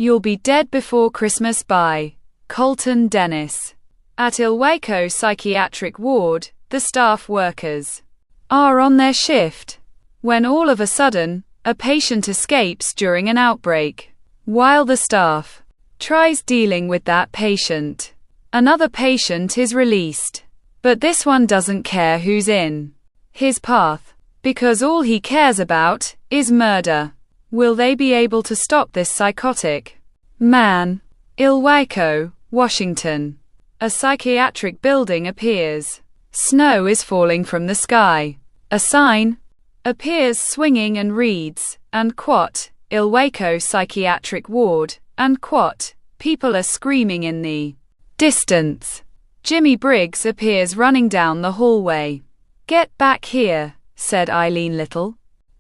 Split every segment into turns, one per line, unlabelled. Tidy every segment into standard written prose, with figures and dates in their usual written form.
You'll be dead before Christmas by Colton Dennis. At Ilwaco Psychiatric Ward, the staff workers are on their shift when all of a sudden, a patient escapes during an outbreak. While the staff tries dealing with that patient, another patient is released. But this one doesn't care who's in his path, because all he cares about is murder. Will they be able to stop this psychotic man? Ilwaco, Washington. A psychiatric building appears. Snow is falling from the sky. A sign appears swinging and reads, and quote, Ilwaco Psychiatric Ward, and quote, people are screaming in the distance. Jimmy Briggs appears running down the hallway. Get back here, said Eileen Little,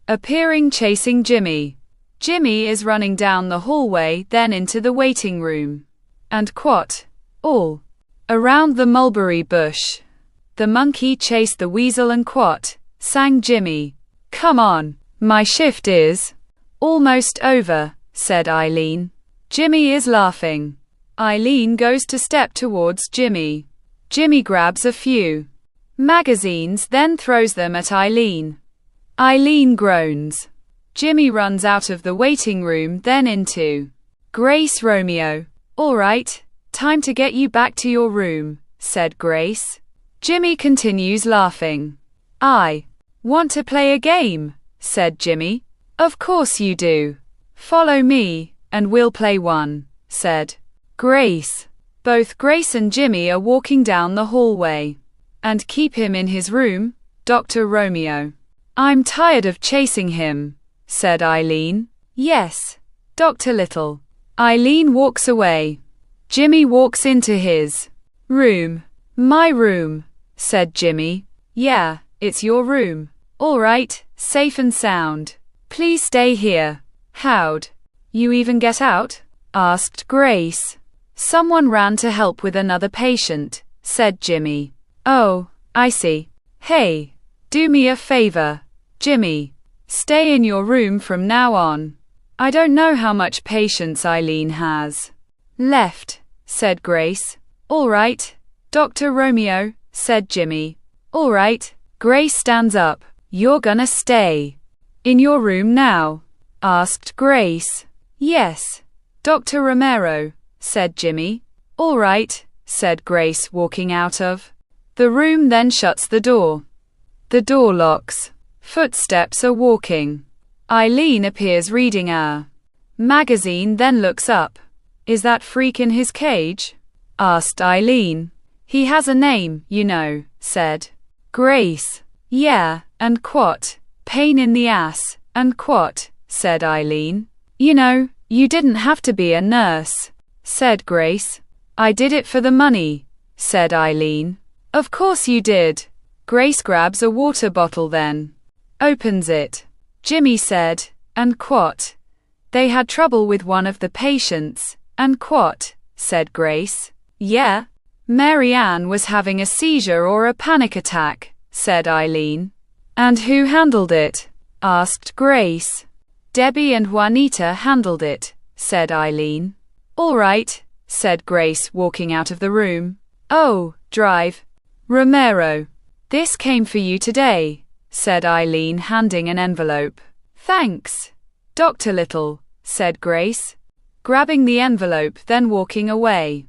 appearing chasing Jimmy. Jimmy is running down the hallway, then into the waiting room. And quote, all around the mulberry bush. The monkey chased the weasel and quote, sang Jimmy. Come on, my shift is almost over, said Eileen. Jimmy is laughing. Eileen goes to step towards Jimmy. Jimmy grabs a few magazines, then throws them at Eileen. Eileen groans. Jimmy runs out of the waiting room, then into Grace Romeo. All right, time to get you back to your room, said Grace. Jimmy continues laughing. I want to play a game, said Jimmy. Of course you do. Follow me, and we'll play one, said Grace. Both Grace and Jimmy are walking down the hallway. And keep him in his room, Dr. Romeo. I'm tired of chasing him, said Eileen. Yes, Dr. Little. Eileen walks away. Jimmy walks into his room. My room, said Jimmy. Yeah, it's your room. All right, safe and sound. Please stay here. How'd you even get out? Asked Grace. Someone ran to help with another patient, said Jimmy. Oh, I see. Hey, do me a favor, Jimmy. Stay in your room from now on. I don't know how much patience Eileen has left, said Grace. All right, Dr. Romeo, said Jimmy. All right. Grace stands up. You're gonna stay in your room now? Asked Grace. Yes, Dr. Romero, said Jimmy. All right, said Grace, walking out of the room, then shuts the door. The door locks. Footsteps are walking. Eileen appears reading a magazine, then looks up. Is that freak in his cage? Asked Eileen. He has a name, you know, said Grace. Yeah, and quote, pain in the ass, and quote, said Eileen. You know, you didn't have to be a nurse, said Grace. I did it for the money, said Eileen. Of course you did. Grace grabs a water bottle, then opens it. Jimmy said, and quote, they had trouble with one of the patients, and quote, said Grace. Yeah, Mary Ann was having a seizure or a panic attack, said Eileen. And who handled it? Asked Grace. Debbie and Juanita handled it, said Eileen. All right, said Grace, walking out of the room. Oh, drive. Romero. This came for you today, said Eileen, handing an envelope. Thanks, Dr. Little, said Grace, grabbing the envelope, then walking away.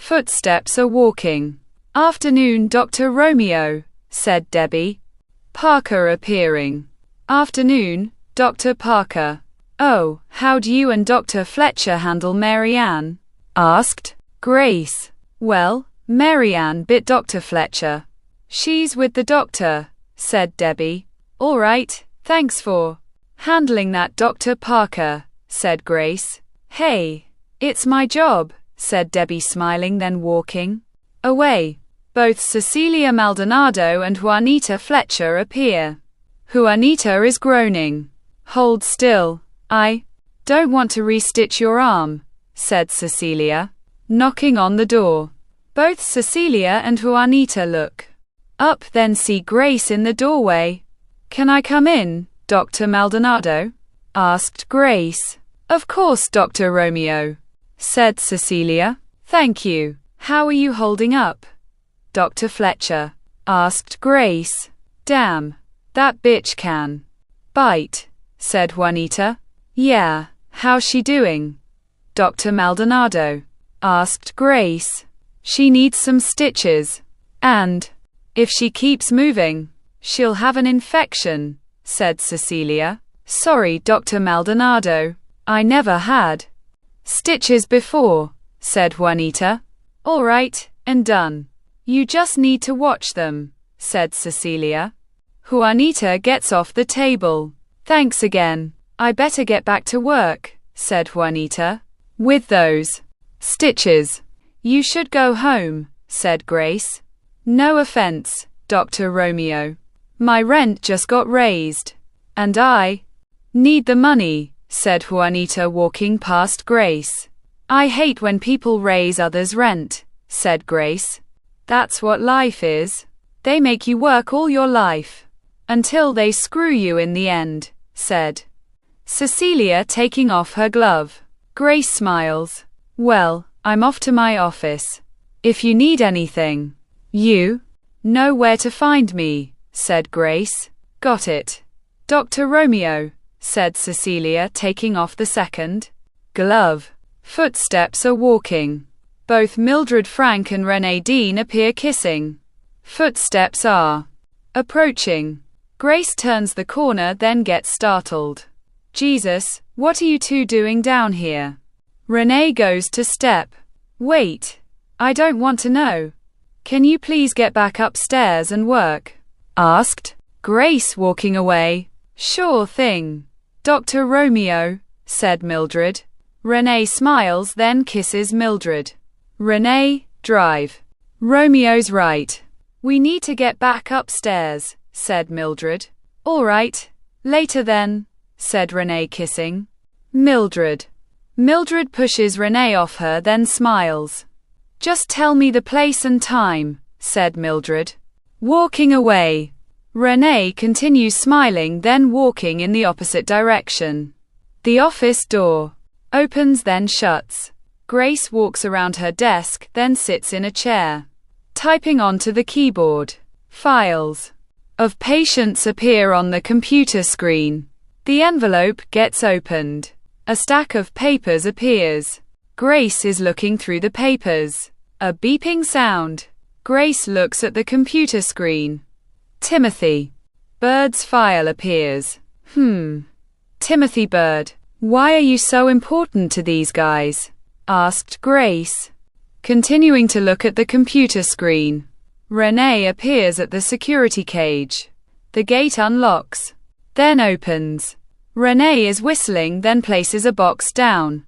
Footsteps are walking. Afternoon, Dr. Romeo, said Debbie. Parker appearing. Afternoon, Dr. Parker. Oh, how'd you and Dr. Fletcher handle Mary Ann? Asked Grace. Well, Mary Ann bit Dr. Fletcher. She's with the doctor, said Debbie. All right, thanks for handling that, Dr. Parker, said Grace. Hey, it's my job, said Debbie, smiling, then walking away. Both Cecilia Maldonado and Juanita Fletcher appear. Juanita is groaning. Hold still. I don't want to re-stitch your arm, said Cecilia, knocking on the door. Both Cecilia and Juanita look up, then see Grace in the doorway. Can I come in, Dr. Maldonado? Asked Grace. Of course, Dr. Romeo, said Cecilia. Thank you. How are you holding up, Dr. Fletcher? Asked Grace. Damn, that bitch can bite, said Juanita. Yeah, how's she doing, Dr. Maldonado? Asked Grace. She needs some stitches. And if she keeps moving, she'll have an infection, said Cecilia. Sorry, Dr. Maldonado. I never had stitches before, said Juanita. All right, and done. You just need to watch them, said Cecilia. Juanita gets off the table. Thanks again. I better get back to work, said Juanita. With those stitches, you should go home, said Grace. No offense, Dr. Romeo. My rent just got raised. And I need the money, said Juanita, walking past Grace. I hate when people raise others' rent, said Grace. That's what life is. They make you work all your life until they screw you in the end, said Cecilia, taking off her glove. Grace smiles. Well, I'm off to my office. If you need anything, you know where to find me, said Grace. Got it, Dr. Romeo, said Cecilia, taking off the second glove. Footsteps are walking. Both Mildred Frank and Renee Dean appear kissing. Footsteps are approaching. Grace turns the corner, then gets startled. Jesus, what are you two doing down here? Renee goes to step. Wait, I don't want to know. Can you please get back upstairs and work? Asked Grace, walking away. Sure thing, Dr. Romeo, said Mildred. Renee smiles, then kisses Mildred. Renee, drive. Romeo's right. We need to get back upstairs, said Mildred. All right, later then, said Renee, kissing Mildred. Mildred pushes Renee off her, then smiles. Just tell me the place and time, said Mildred. Walking away. Renee continues smiling, then walking in the opposite direction. The office door opens, then shuts. Grace walks around her desk, then sits in a chair, typing onto the keyboard. Files of patients appear on the computer screen. The envelope gets opened. A stack of papers appears. Grace is looking through the papers. A beeping sound. Grace looks at the computer screen. Timothy Bird's file appears. Timothy Bird. Why are you so important to these guys? Asked Grace, continuing to look at the computer screen. Renee appears at the security cage. The gate unlocks, then opens. Renee is whistling, then places a box down.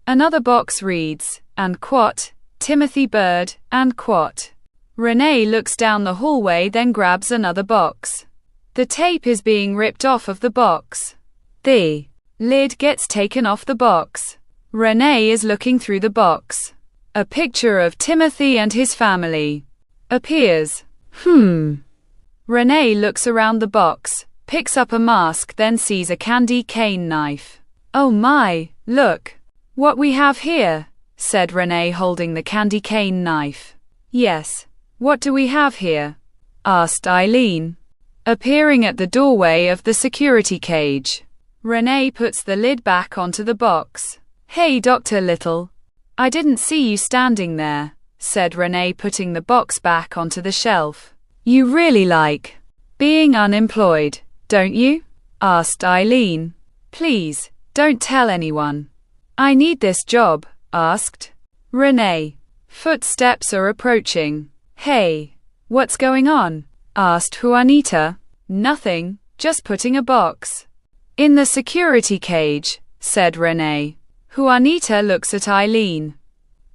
Another box reads, and quote, Timothy Bird, and quote. Renee looks down the hallway, then grabs another box. The tape is being ripped off of the box. The lid gets taken off the box. Renee is looking through the box. A picture of Timothy and his family appears. Renee looks around the box, picks up a mask, then sees a candy cane knife. Oh my, look what we have here, said Renee, holding the candy cane knife. Yes, what do we have here? Asked Eileen, appearing at the doorway of the security cage. Renee puts the lid back onto the box. Hey, Dr. Little. I didn't see you standing there, said Renee, putting the box back onto the shelf. You really like being unemployed, don't you? Asked Eileen. Please, don't tell anyone. I need this job, asked Renee. Footsteps are approaching. Hey, what's going on? Asked Juanita. Nothing, just putting a box in the security cage, said Renee. Juanita looks at Eileen.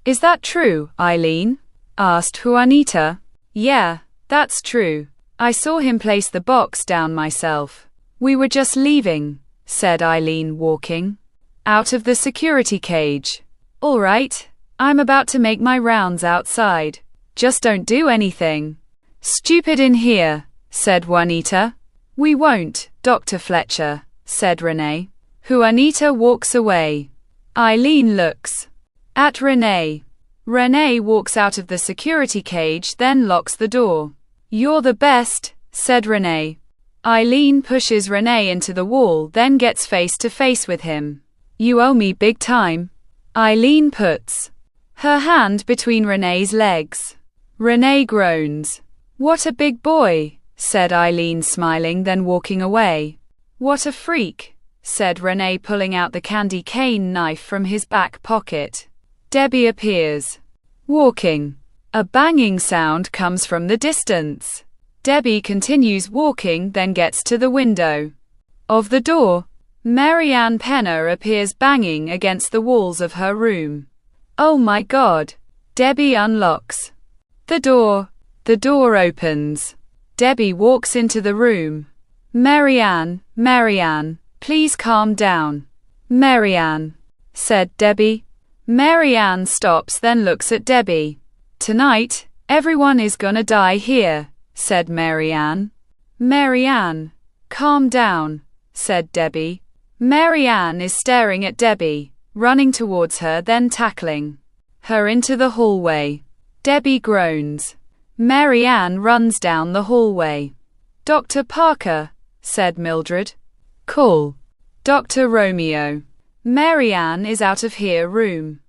Is that true, Eileen? Asked Juanita. Yeah, that's true. I saw him place the box down myself. We were just leaving, said Eileen, walking out of the security cage. All right, I'm about to make my rounds outside. Just don't do anything stupid in here, said Juanita. We won't, Dr. Fletcher, said Renee. Juanita walks away. Eileen looks at Renee. Renee walks out of the security cage, then locks the door. "You're the best," said Renee. Eileen pushes Renee into the wall, then gets face to face with him. "You owe me big time." Eileen puts her hand between Renee's legs. Renee groans. "What a big boy," said Eileen, smiling, then walking away. "What a freak," said Renee, pulling out the candy cane knife from his back pocket. Debbie appears, walking. A banging sound comes from the distance. Debbie continues walking, then gets to the window of the door. Marianne Penner appears, banging against the walls of her room. "Oh my God." Debbie unlocks the door. The door opens. Debbie walks into the room. Marianne, please calm down." "Marianne," said Debbie. Marianne stops, then looks at Debbie. "Tonight, everyone is gonna die here," said Marianne. "Marianne, calm down," said Debbie. Marianne is staring at Debbie, running towards her, then tackling her into the hallway. Debbie groans. Marianne runs down the hallway. "Dr. Parker," said Mildred. "Call Dr. Romeo." Marianne is out of here room.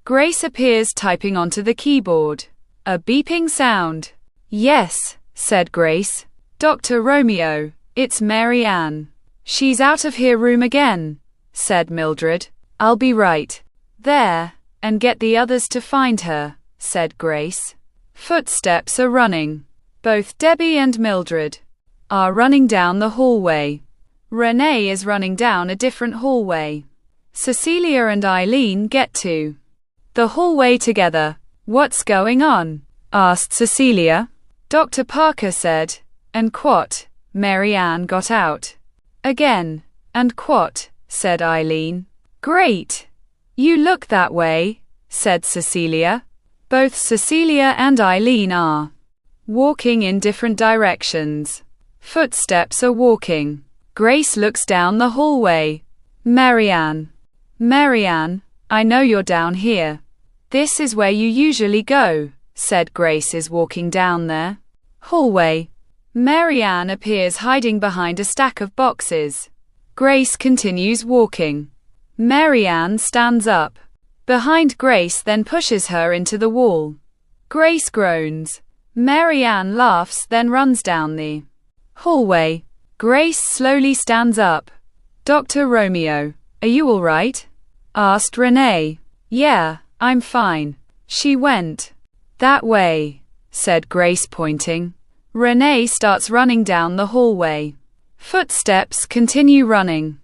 Grace appears, typing onto the keyboard. A beeping sound. "Yes," said Grace. "Dr. Romeo, it's Marianne." "She's out of here room again," said Mildred. "I'll be right there and get the others to find her," said Grace. Footsteps are running. Both Debbie and Mildred are running down the hallway. Renee is running down a different hallway. Cecilia and Eileen get to the hallway together. "What's going on?" asked Cecilia. "Dr. Parker said, and quat." Marianne got out. "Again, and quat," said Eileen. "Great. You look that way," said Cecilia. Both Cecilia and Eileen are walking in different directions. Footsteps are walking. Grace looks down the hallway. Marianne, I know you're down here. This is where you usually go," said Grace is walking down there. Hallway. Marianne appears, hiding behind a stack of boxes. Grace continues walking. Marianne stands up behind Grace, then pushes her into the wall. Grace groans. Marianne laughs, then runs down the hallway. Grace slowly stands up. "Dr. Romeo, are you all right?" asked Renee. "Yeah, I'm fine." "She went that way," said Grace, pointing. Renee starts running down the hallway. Footsteps continue running.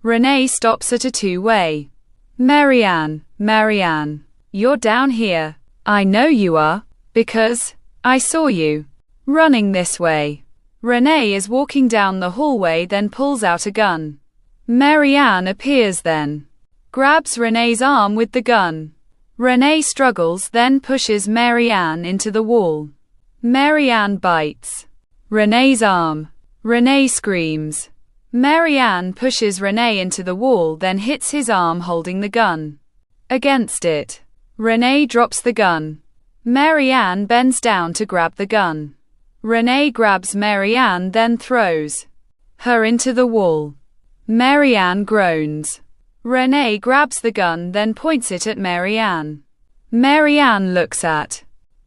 Renee stops at a two-way. Marianne, you're down here." "I know you are, because I saw you running this way." Renee is walking down the hallway, then pulls out a gun. Marianne appears, then grabs Renee's arm with the gun. Renee struggles, then pushes Marianne into the wall. Marianne bites Renee's arm. Renee screams. Marianne pushes Renee into the wall, then hits his arm, holding the gun against it. Renee drops the gun. Marianne bends down to grab the gun. Renee grabs Marianne, then throws her into the wall. Marianne groans. Renee grabs the gun, then points it at Marianne. Marianne looks at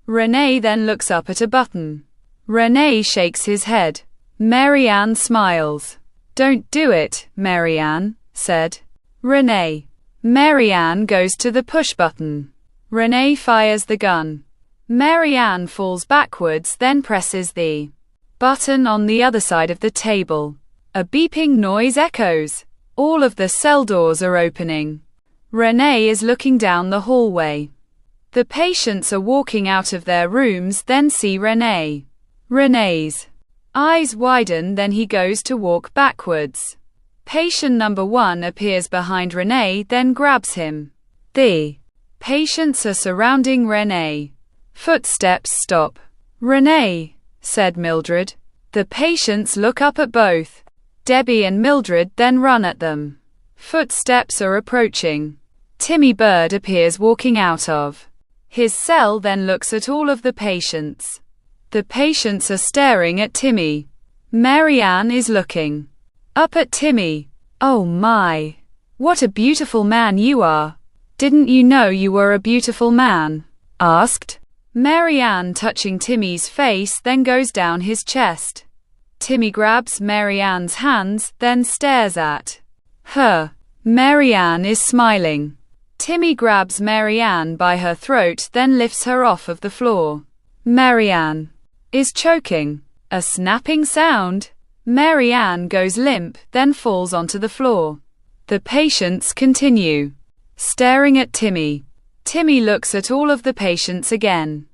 Renee, then looks up at a button. Renee shakes his head. Marianne smiles. "Don't do it," Marianne said. Renee. Marianne goes to the push button. Renee fires the gun. Marianne falls backwards, then presses the button on the other side of the table. A beeping noise echoes. All of the cell doors are opening. Renee is looking down the hallway. The patients are walking out of their rooms, then see Renee. Renee's eyes widen, then he goes to walk backwards. Patient number 1 appears behind Renee, then grabs him. The patients are surrounding Renee. Footsteps stop. "Renee," said Mildred. The patients look up at both Debbie and Mildred, then run at them. Footsteps are approaching. Timmy Bird appears walking out of his cell, then looks at all of the patients. The patients are staring at Timmy. Mary Ann is looking up at Timmy. "Oh my. What a beautiful man you are. Didn't you know you were a beautiful man?" asked Mary Ann, touching Timmy's face, then goes down his chest. Timmy grabs Mary Ann's hands, then stares at her. Mary Ann is smiling. Timmy grabs Mary Ann by her throat, then lifts her off of the floor. Mary Ann is choking. A snapping sound. Mary Ann goes limp, then falls onto the floor. The patients continue staring at Timmy. Timmy looks at all of the patients again.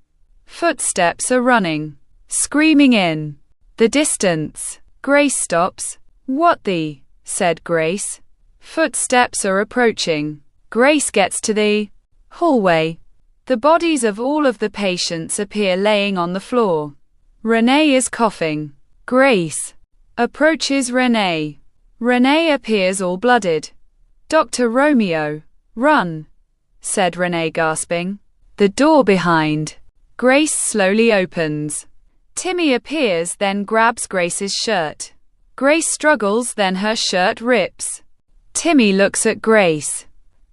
Footsteps are running, screaming in the distance. Grace stops. "What the?" said Grace. Footsteps are approaching. Grace gets to the hallway. The bodies of all of the patients appear laying on the floor. Renee is coughing. Grace approaches Renee. Renee appears all blooded. "Dr. Romeo, run," said Renee, gasping. The door behind Grace slowly opens. Timmy appears, then grabs Grace's shirt. Grace struggles, then her shirt rips. Timmy looks at Grace.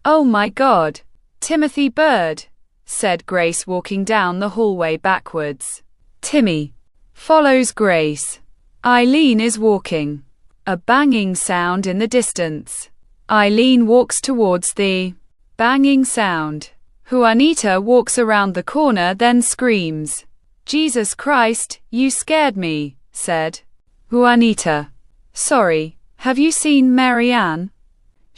"Oh my God. Timothy Bird," said Grace, walking down the hallway backwards. Timmy follows Grace. Eileen is walking. A banging sound in the distance. Eileen walks towards the banging sound. Juanita walks around the corner, then screams. "Jesus Christ, you scared me," said Juanita. "Sorry, have you seen Mary Ann?"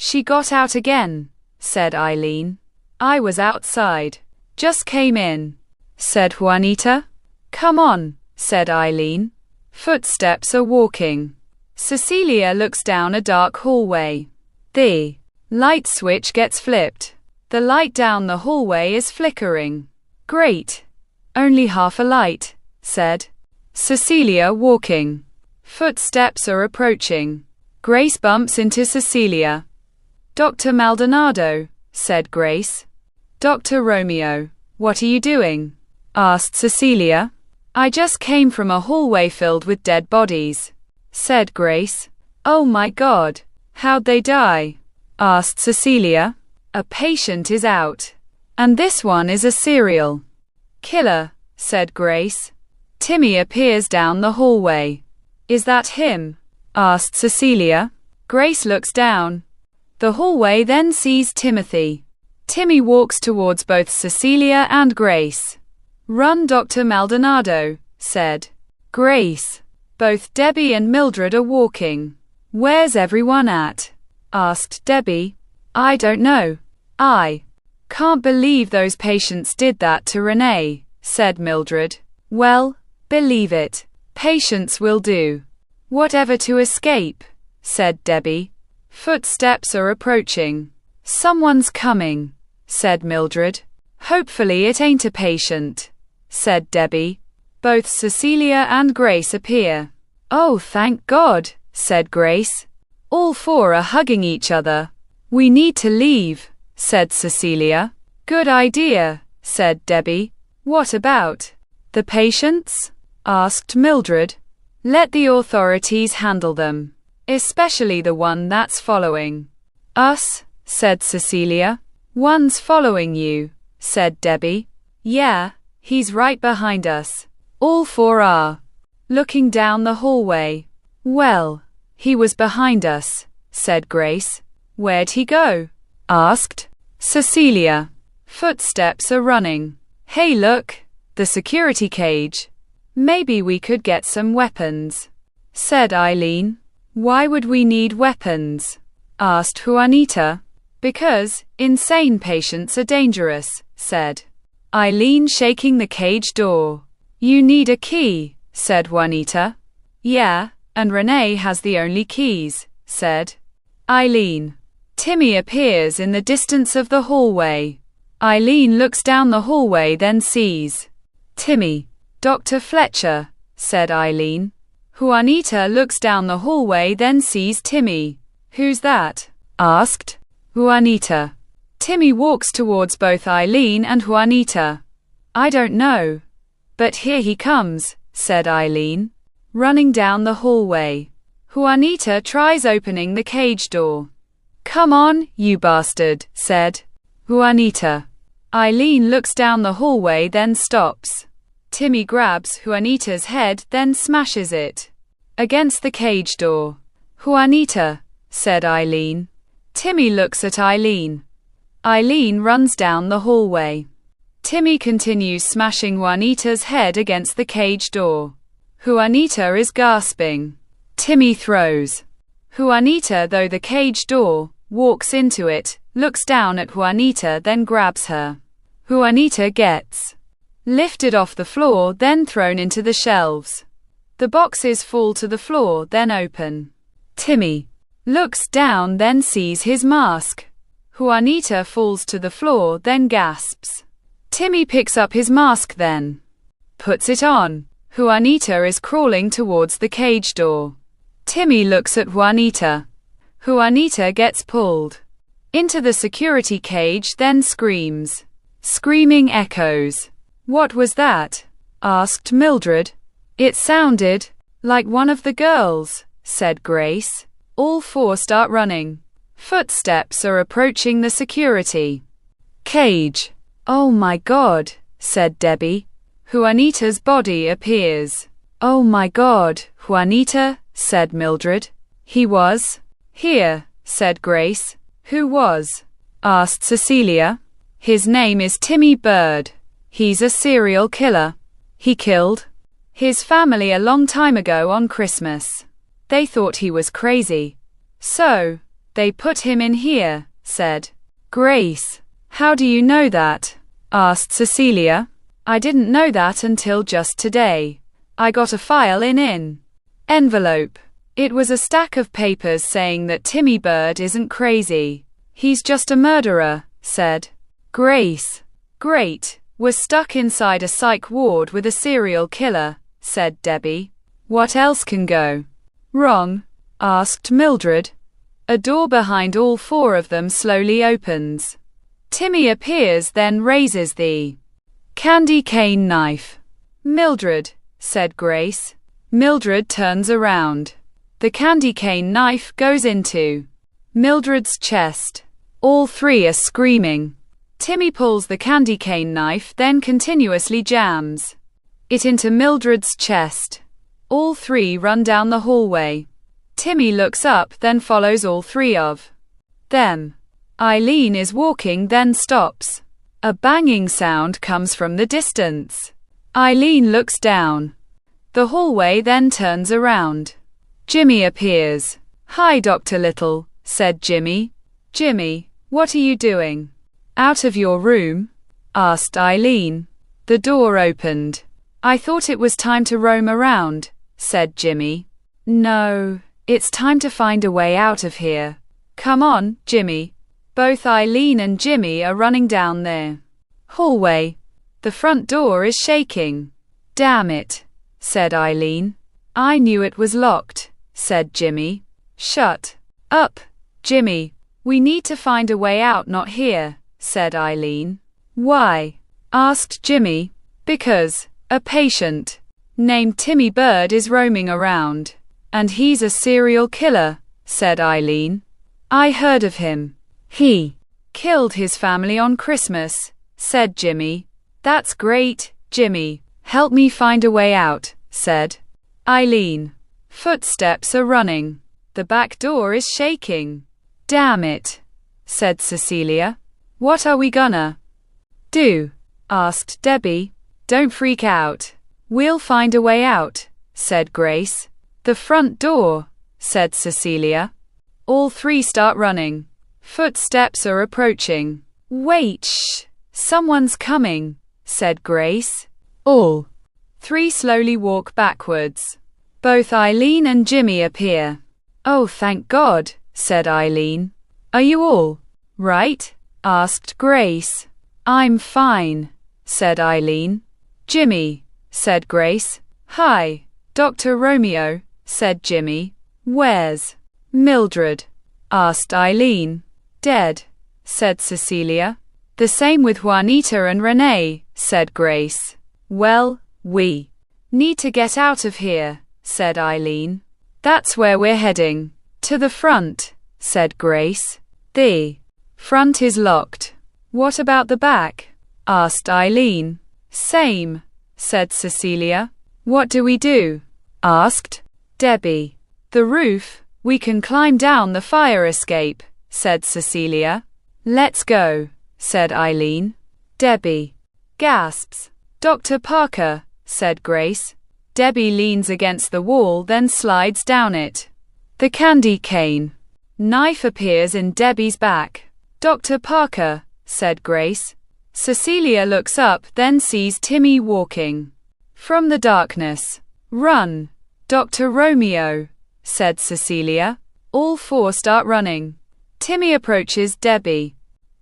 "She got out again," said Eileen. "I was outside. Just came in," said Juanita. "Come on," said Eileen. Footsteps are walking. Cecilia looks down a dark hallway. The light switch gets flipped. The light down the hallway is flickering. "Great. Only half a light," said Cecilia, walking. Footsteps are approaching. Grace bumps into Cecilia. "Dr. Maldonado," said Grace. "Dr. Romeo, what are you doing?" asked Cecilia. "I just came from a hallway filled with dead bodies," said Grace. "Oh my God. How'd they die?" asked Cecilia. "A patient is out. And this one is a serial killer," said Grace. Timmy appears down the hallway. "Is that him?" asked Cecilia. Grace looks down the hallway, then sees Timothy. Timmy walks towards both Cecilia and Grace. "Run, Dr. Maldonado," said Grace. Both Debbie and Mildred are walking. "Where's everyone at?" asked Debbie. "I don't know. I can't believe those patients did that to Renee," said Mildred. "Well, believe it. Patients will do whatever to escape," said Debbie. Footsteps are approaching. "Someone's coming," said Mildred. "Hopefully it ain't a patient," said Debbie. Both Cecilia and Grace appear. "Oh, thank God," said Grace. All four are hugging each other. "We need to leave," said Cecilia. "Good idea," said Debbie. "What about the patients?" asked Mildred. "Let the authorities handle them, especially the one that's following us," said Cecilia. "One's following you," said Debbie. "Yeah, he's right behind us." All four are looking down the hallway. "Well, he was behind us," said Grace. "Where'd he go?" asked Cecilia. Footsteps are running. "Hey look, the security cage. Maybe we could get some weapons," said Eileen. "Why would we need weapons?" asked Juanita. "Because insane patients are dangerous," said Eileen, shaking the cage door. "You need a key," said Juanita. "Yeah, and Renee has the only keys," said Eileen. Timmy appears in the distance of the hallway. Eileen looks down the hallway, then sees Timmy. "Dr. Fletcher," said Eileen. Juanita looks down the hallway, then sees Timmy. "Who's that?" asked Juanita. Timmy walks towards both Eileen and Juanita. I don't know. But here he comes, said Eileen, running down the hallway. Juanita tries opening the cage door. Come on, you bastard, said Juanita. Eileen looks down the hallway, then stops. Timmy grabs Juanita's head, then smashes it against the cage door. Juanita, said Eileen. Timmy looks at Eileen. Eileen runs down the hallway. Timmy continues smashing Juanita's head against the cage door. Juanita is gasping. Timmy throws Juanita through the cage door, walks into it, looks down at Juanita, then grabs her. Juanita gets lifted off the floor, then thrown into the shelves. The boxes fall to the floor, then open. Timmy looks down, then sees his mask. Juanita falls to the floor, then gasps. Timmy picks up his mask, then puts it on. Juanita is crawling towards the cage door. Timmy looks at Juanita. Juanita gets pulled into the security cage, then screams. Screaming echoes. What was that? Asked Mildred. It sounded like one of the girls, said Grace. All four start running. Footsteps are approaching the security cage. Oh my God, said Debbie. Juanita's body appears. Oh my God, Juanita, said Mildred. He was here, said Grace. Who was? Asked Cecilia. His name is Timmy Bird. He's a serial killer. He killed his family a long time ago on Christmas. They thought he was crazy. So they put him in here, said Grace. How do you know that? Asked Cecilia. I didn't know that until just today. I got a file in envelope. It was a stack of papers saying that Timmy Bird isn't crazy. He's just a murderer, said Grace. Great. We're stuck inside a psych ward with a serial killer, said Debbie. What else can go wrong? Asked Mildred. A door behind all four of them slowly opens. Timmy appears, then raises the candy cane knife. Mildred, said Grace. Mildred turns around. The candy cane knife goes into Mildred's chest. All three are screaming. Timmy pulls the candy cane knife, then continuously jams it into Mildred's chest. All three run down the hallway. Timmy looks up, then follows all three of them. Eileen is walking, then stops. A banging sound comes from the distance. Eileen looks down the hallway, then turns around. Jimmy appears. Hi, Dr. Little, said Jimmy. Jimmy, what are you doing out of your room? Asked Eileen. The door opened. I thought it was time to roam around, said Jimmy. No, it's time to find a way out of here. Come on, Jimmy. Both Eileen and Jimmy are running down their hallway. The front door is shaking. Damn it, said Eileen. I knew it was locked, said Jimmy. Shut up, Jimmy. We need to find a way out, not here, said Eileen. Why? Asked Jimmy. Because a patient named Timmy Bird is roaming around. And he's a serial killer, said Eileen. I heard of him. He killed his family on Christmas, said Jimmy. That's great, Jimmy. Help me find a way out, said Eileen. Footsteps are running. The back door is shaking. Damn it, said Cecilia. What are we gonna do? Asked Debbie. Don't freak out. We'll find a way out, said Grace. The front door, said Cecilia. All three start running. Footsteps are approaching. Wait, shh. Someone's coming, said Grace. All three slowly walk backwards. Both Eileen and Jimmy appear. Oh, thank God, said Eileen. Are you all right? Asked Grace. I'm fine, said Eileen. Jimmy, said Grace. Hi, Dr. Romeo, said Jimmy. Where's Mildred? asked Eileen. Dead, said Cecilia. The same with Juanita and Renee, said Grace. Well, we need to get out of here, said Eileen. That's where we're heading. To the front, said Grace. The front is locked. What about the back? Asked Eileen. Same, said Cecilia. What do we do? Asked Debbie. The roof. We can climb down the fire escape, said Cecilia. Let's go, said Eileen. Debbie gasps. Dr. Parker, said Grace. Debbie leans against the wall, then slides down it. The candy cane knife appears in Debbie's back. Dr. Parker, said Grace. Cecilia looks up, then sees Timmy walking from the darkness. Run, Dr. Romeo, said Cecilia. All four start running. Timmy approaches Debbie,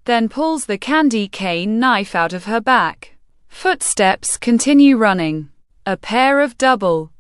then pulls the candy cane knife out of her back. Footsteps continue running. A pair of double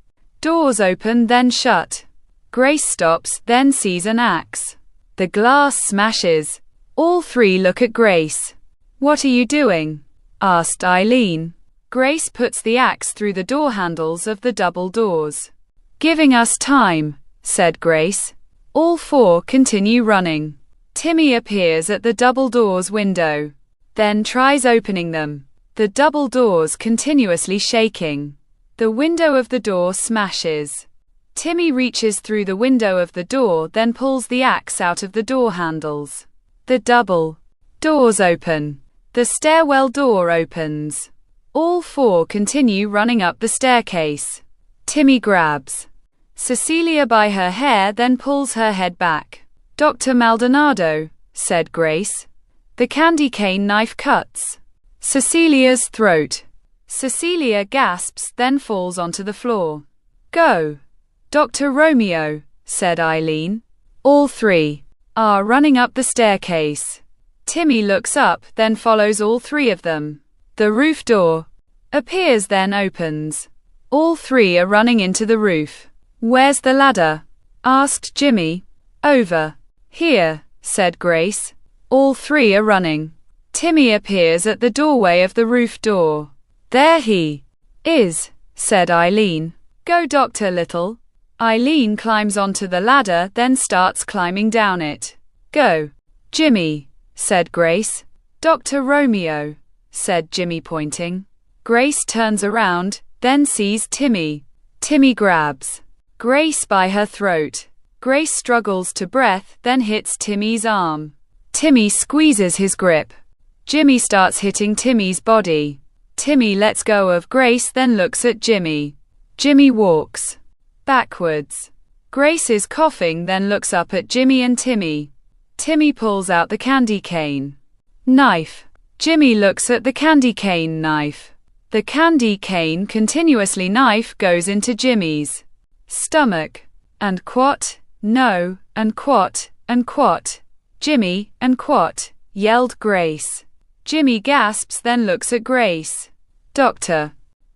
doors open, then shut. Grace stops, then sees an axe. The glass smashes. All three look at Grace. What are you doing? Asked Eileen. Grace puts the axe through the door handles of the double doors. Giving us time, said Grace. All four continue running. Timmy appears at the double doors window, then tries opening them. The double doors continuously shaking. The window of the door smashes. Timmy reaches through the window of the door, then pulls the axe out of the door handles. The double doors open. The stairwell door opens. All four continue running up the staircase. Timmy grabs Cecilia by her hair, then pulls her head back. Dr. Maldonado, said Grace. The candy cane knife cuts Cecilia's throat. Cecilia gasps, then falls onto the floor. Go, Dr. Romeo, said Eileen. All three are running up the staircase. Timmy looks up, then follows all three of them. The roof door appears, then opens. All three are running into the roof. Where's the ladder? Asked Jimmy. Over here, said Grace. All three are running. Timmy appears at the doorway of the roof door. There he is, said Eileen. Go, Dr. Little. Eileen climbs onto the ladder, then starts climbing down it. Go, Jimmy, said Grace. Dr. Romeo, said Jimmy, pointing. Grace turns around, then sees Timmy. Timmy grabs Grace by her throat. Grace struggles to breath, then hits Timmy's arm. Timmy squeezes his grip. Jimmy starts hitting Timmy's body. Timmy lets go of Grace, then looks at Jimmy. Jimmy walks backwards. Grace is coughing, then looks up at Jimmy and Timmy. Timmy pulls out the candy cane knife. Jimmy looks at the candy cane knife. The candy cane continuously knife goes into Jimmy's stomach. And quat, no, and quat, and quat. Jimmy, and quat, yelled Grace. Jimmy gasps, then looks at Grace. Dr.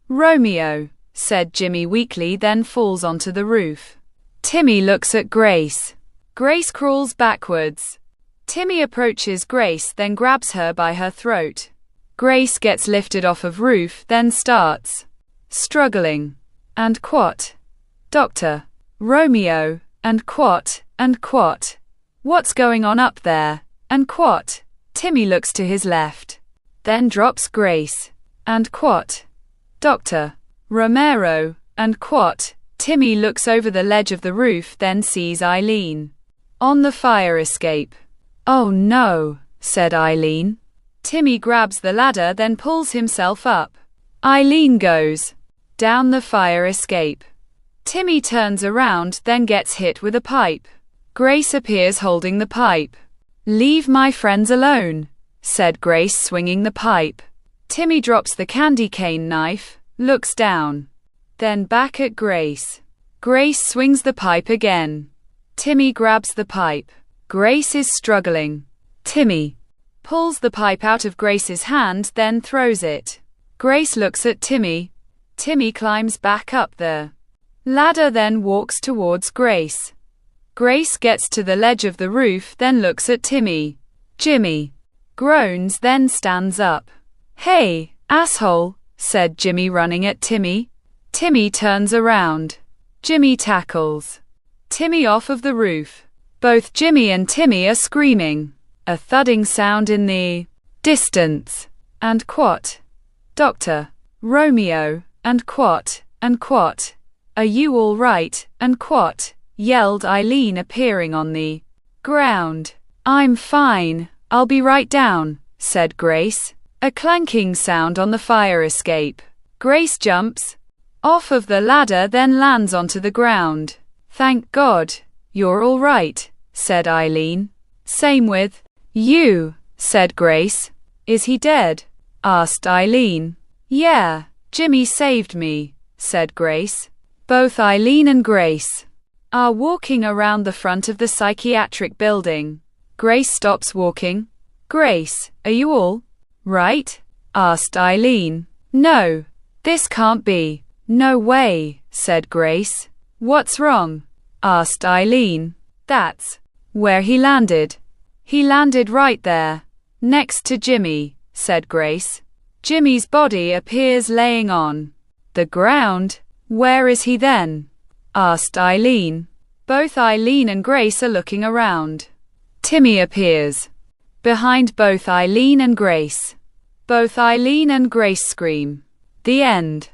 Romeo, said Jimmy weakly, then falls onto the roof. Timmy looks at Grace. Grace crawls backwards. Timmy approaches Grace, then grabs her by her throat. Grace gets lifted off of roof, then starts struggling. And quat. Dr. Romeo, and quat, and quat. What's going on up there? And quat. Timmy looks to his left, then drops Grace. And quat. Dr. Romero, and quat. Timmy looks over the ledge of the roof, then sees Eileen on the fire escape. Oh no, said Eileen. Timmy grabs the ladder, then pulls himself up. Eileen goes down the fire escape. Timmy turns around, then gets hit with a pipe. Grace appears holding the pipe. Leave my friends alone, said Grace, swinging the pipe. Timmy drops the candy cane knife, looks down, then back at Grace. Grace swings the pipe again. Timmy grabs the pipe. Grace is struggling. Timmy pulls the pipe out of Grace's hand, then throws it. Grace looks at Timmy. Timmy climbs back up the ladder, then walks towards Grace. Grace gets to the ledge of the roof, then looks at Timmy. Jimmy groans, then stands up. "Hey, asshole," said Jimmy, running at Timmy. Timmy turns around. Jimmy tackles Timmy off of the roof. Both Jimmy and Timmy are screaming. A thudding sound in the distance. And quat. "Doctor Romeo, and quat, are you all right, and quat?" yelled Eileen, appearing on the ground. "I'm fine, I'll be right down," said Grace. A clanking sound on the fire escape. Grace jumps off of the ladder, then lands onto the ground. "Thank God, you're all right," said Eileen. "Same with you," said Grace. "Is he dead?" asked Eileen. "Yeah, Jimmy saved me," said Grace. Both Eileen and Grace are walking around the front of the psychiatric building. Grace stops walking. "Grace, are you all right?" asked Eileen. "No, this can't be." "No way," said Grace. "What's wrong?" asked Eileen. "That's where he landed. He landed right there, next to Jimmy," said Grace. "Jimmy's body appears laying on the ground." "Where is he then?" asked Eileen. Both Eileen and Grace are looking around. Timmy appears behind both Eileen and Grace. Both Eileen and Grace scream. The end.